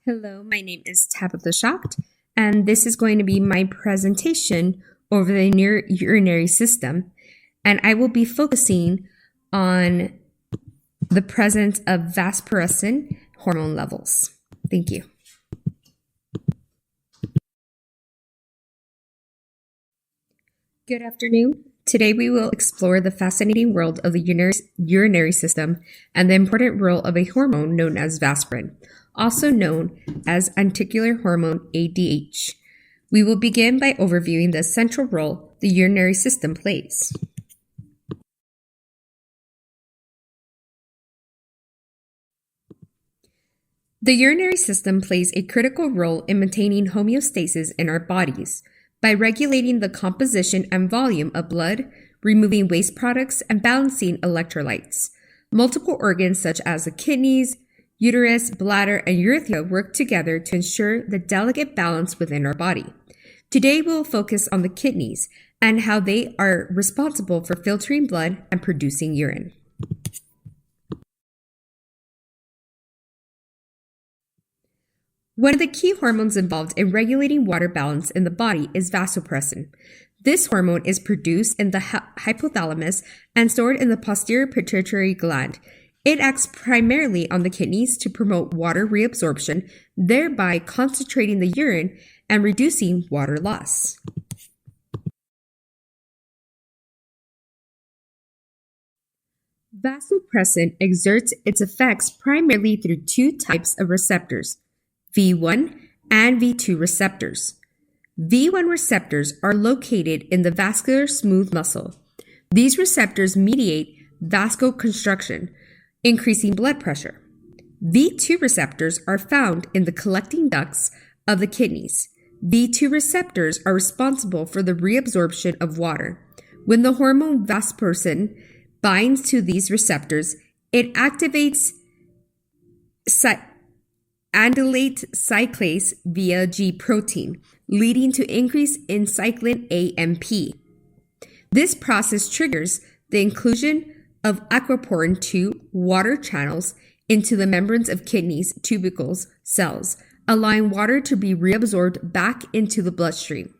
Hello, my name is Tabitha Schacht, and this is going to be my presentation over the urinary system, and I will be focusing on the presence of vasopressin hormone levels. Thank you. Good afternoon. Today we will explore the fascinating world of the urinary system and the important role of a hormone known as vasopressin, also known as anticulate hormone ADH. We will begin by overviewing the central role the urinary system plays. The urinary system plays a critical role in maintaining homeostasis in our bodies by regulating the composition and volume of blood, removing waste products, and balancing electrolytes. Multiple organs such as the kidneys, uterus, bladder, and urethra work together to ensure the delicate balance within our body. Today we'll focus on the kidneys and how they are responsible for filtering blood and producing urine. One of the key hormones involved in regulating water balance in the body is vasopressin. This hormone is produced in the hypothalamus and stored in the posterior pituitary gland. It acts primarily on the kidneys to promote water reabsorption, thereby concentrating the urine and reducing water loss. Vasopressin exerts its effects primarily through two types of receptors, V1 and V2 receptors. V1 receptors are located in the vascular smooth muscle. These receptors mediate vasoconstriction, increasing blood pressure. V2 receptors are found in the collecting ducts of the kidneys. V2 receptors are responsible for the reabsorption of water. When the hormone vasopressin binds to these receptors, it activates andylate cyclase via G protein, leading to increase in cyclin AMP. This process triggers the inclusion of aquaporin 2 water channels into the membranes of kidneys tubercles cells, allowing water to be reabsorbed back into the bloodstream.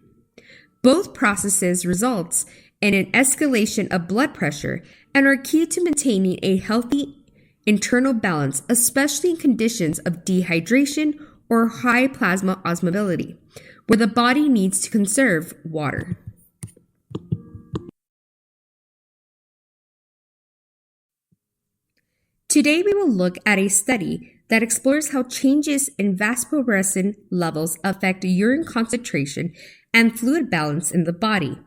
Both processes results in an escalation of blood pressure and are key to maintaining a healthy internal balance, especially in conditions of dehydration or high plasma osmolality, where the body needs to conserve water. Today we will look at a study that explores how changes in vasopressin levels affect urine concentration and fluid balance in the body.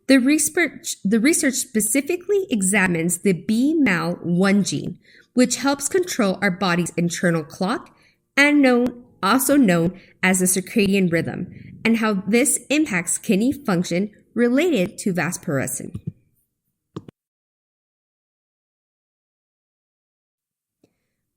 The research specifically examines the BMAL1 gene, which helps control our body's internal clock and also known as the circadian rhythm, and how this impacts kidney function related to vasopressin.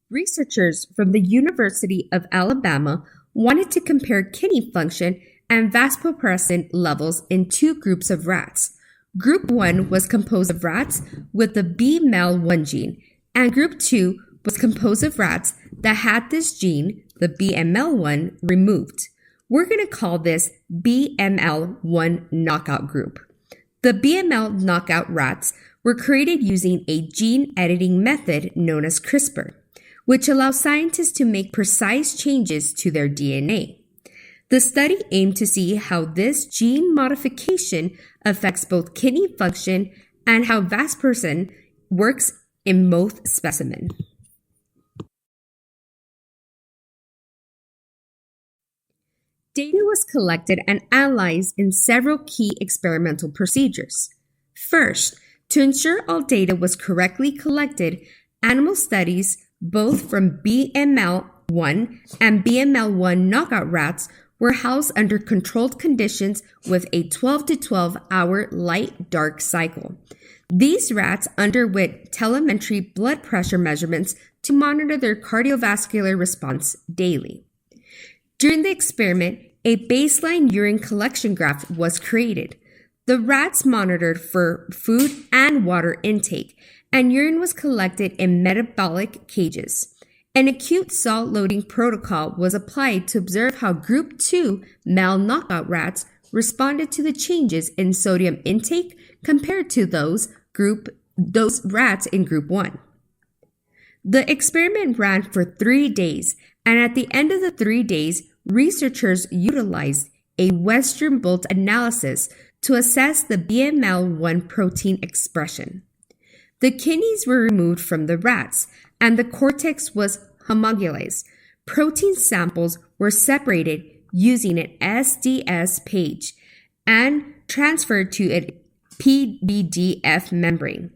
Researchers from the University of Alabama wanted to compare kidney function and vasopressin levels in two groups of rats. Group 1 was composed of rats with the BMAL1 gene, and Group 2 was composed of rats that had this gene, the BML1, removed. We're going to call this BML1 knockout group. The BML knockout rats were created using a gene editing method known as CRISPR, which allows scientists to make precise changes to their DNA. The study aimed to see how this gene modification affects both kidney function and how vasopressin works in both specimens. Data was collected and analyzed in several key experimental procedures. First, to ensure all data was correctly collected, animal studies, both from BML1 and BML1 knockout rats, were housed under controlled conditions with a 12 to 12 hour light-dark cycle. These rats underwent telemetry blood pressure measurements to monitor their cardiovascular response daily. During the experiment, a baseline urine collection graph was created. The rats monitored for food and water intake, and urine was collected in metabolic cages. An acute salt loading protocol was applied to observe how Group 2 male knockout rats responded to the changes in sodium intake compared to those rats in Group 1. The experiment ran for 3 days, and at the end of the 3 days, researchers utilized a Western blot analysis to assess the BML1 protein expression. The kidneys were removed from the rats, and the cortex was homogenized. Protein samples were separated using an SDS page and transferred to a PBDF membrane.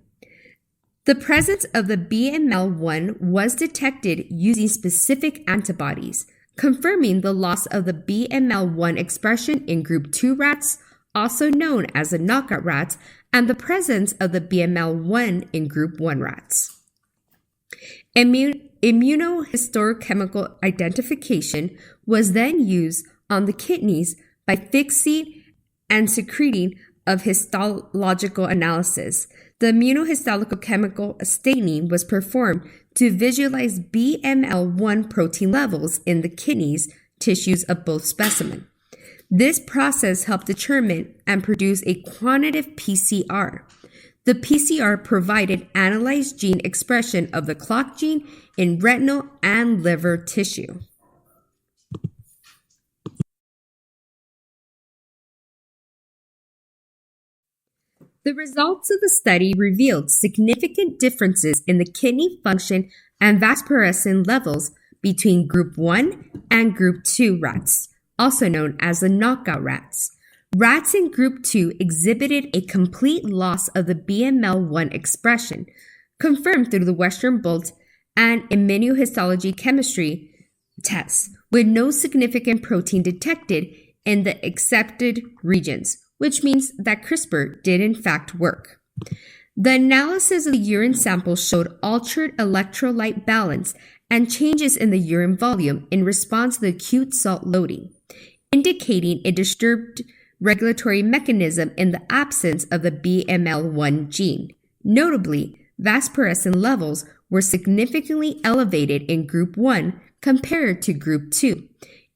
The presence of the BML1 was detected using specific antibodies, confirming the loss of the BML1 expression in Group 2 rats, also known as the knockout rats, and the presence of the BML1 in Group 1 rats. Immunohistochemical identification was then used on the kidneys by fixing and secreting of histological analysis. The immunohistochemical staining was performed to visualize BML1 protein levels in the kidneys tissues of both specimens. This process helped determine and produce a quantitative PCR. The PCR provided analyzed gene expression of the clock gene in retinal and liver tissue. The results of the study revealed significant differences in the kidney function and vasopressin levels between Group 1 and Group 2 rats, also known as the knockout rats. Rats in Group 2 exhibited a complete loss of the BML1 expression, confirmed through the Western blot and immunohistology chemistry tests, with no significant protein detected in the accepted regions, which means that CRISPR did in fact work. The analysis of the urine sample showed altered electrolyte balance and changes in the urine volume in response to the acute salt loading, indicating a disturbed regulatory mechanism in the absence of the BML1 gene. Notably, vasopressin levels were significantly elevated in Group 1 compared to Group 2.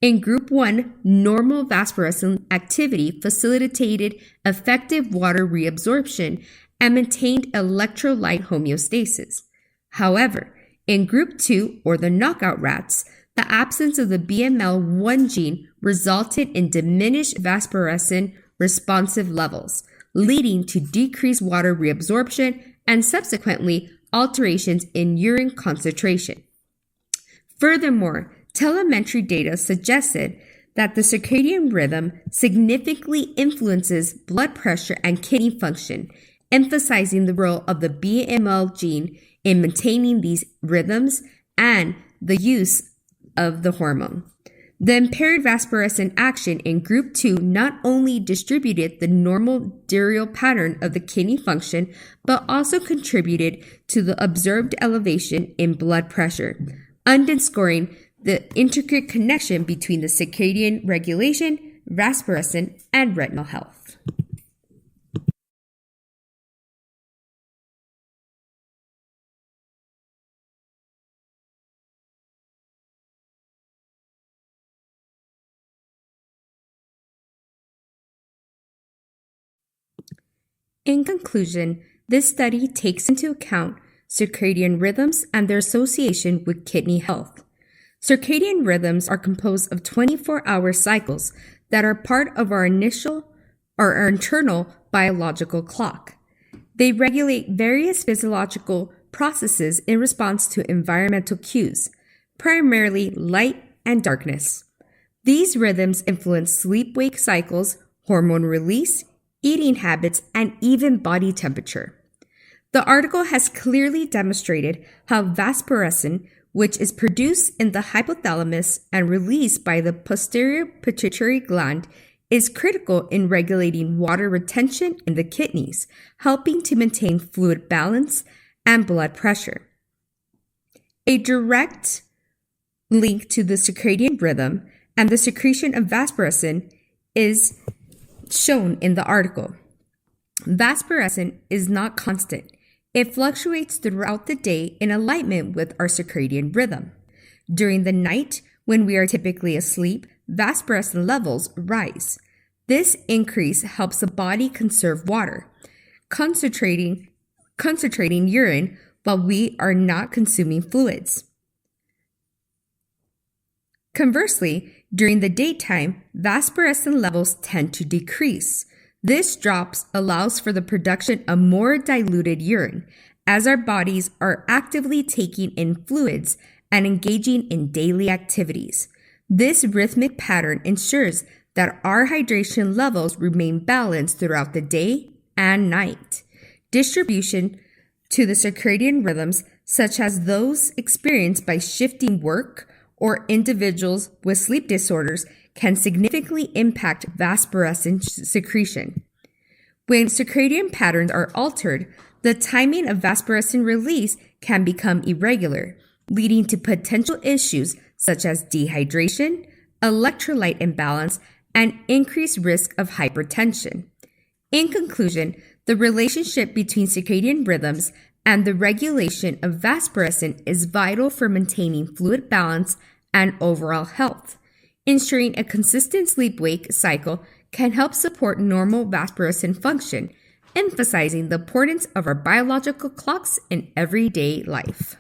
In Group 1, normal vasopressin activity facilitated effective water reabsorption and maintained electrolyte homeostasis. However, in Group 2, or the knockout rats, the absence of the BML1 gene resulted in diminished vasopressin responsive levels, leading to decreased water reabsorption and subsequently alterations in urine concentration. Furthermore, telemetry data suggested that the circadian rhythm significantly influences blood pressure and kidney function, emphasizing the role of the BML gene in maintaining these rhythms and the use of the hormone. The impaired vasopressin action in Group 2 not only distributed the normal diurnal pattern of the kidney function, but also contributed to the observed elevation in blood pressure, underscoring the intricate connection between the circadian regulation, vasopressin, and retinal health. In conclusion, this study takes into account circadian rhythms and their association with kidney health. Circadian rhythms are composed of 24-hour cycles that are part of our internal biological clock. They regulate various physiological processes in response to environmental cues, primarily light and darkness. These rhythms influence sleep-wake cycles, hormone release, eating habits, and even body temperature. The article has clearly demonstrated how vasopressin, which is produced in the hypothalamus and released by the posterior pituitary gland, is critical in regulating water retention in the kidneys, helping to maintain fluid balance and blood pressure. A direct link to the circadian rhythm and the secretion of vasopressin is shown in the article. Vasopressin is not constant. It fluctuates throughout the day in alignment with our circadian rhythm. During the night, when we are typically asleep, vasopressin levels rise. This increase helps the body conserve water, concentrating urine while we are not consuming fluids. Conversely, during the daytime, vasopressin levels tend to decrease. This drop allows for the production of more diluted urine, as our bodies are actively taking in fluids and engaging in daily activities. This rhythmic pattern ensures that our hydration levels remain balanced throughout the day and night. Distribution to the circadian rhythms, such as those experienced by shifting work or individuals with sleep disorders, can significantly impact vasopressin secretion. When circadian patterns are altered, the timing of vasopressin release can become irregular, leading to potential issues such as dehydration, electrolyte imbalance, and increased risk of hypertension. In conclusion, the relationship between circadian rhythms and the regulation of vasopressin is vital for maintaining fluid balance and overall health. Ensuring a consistent sleep-wake cycle can help support normal vasopressin function, emphasizing the importance of our biological clocks in everyday life.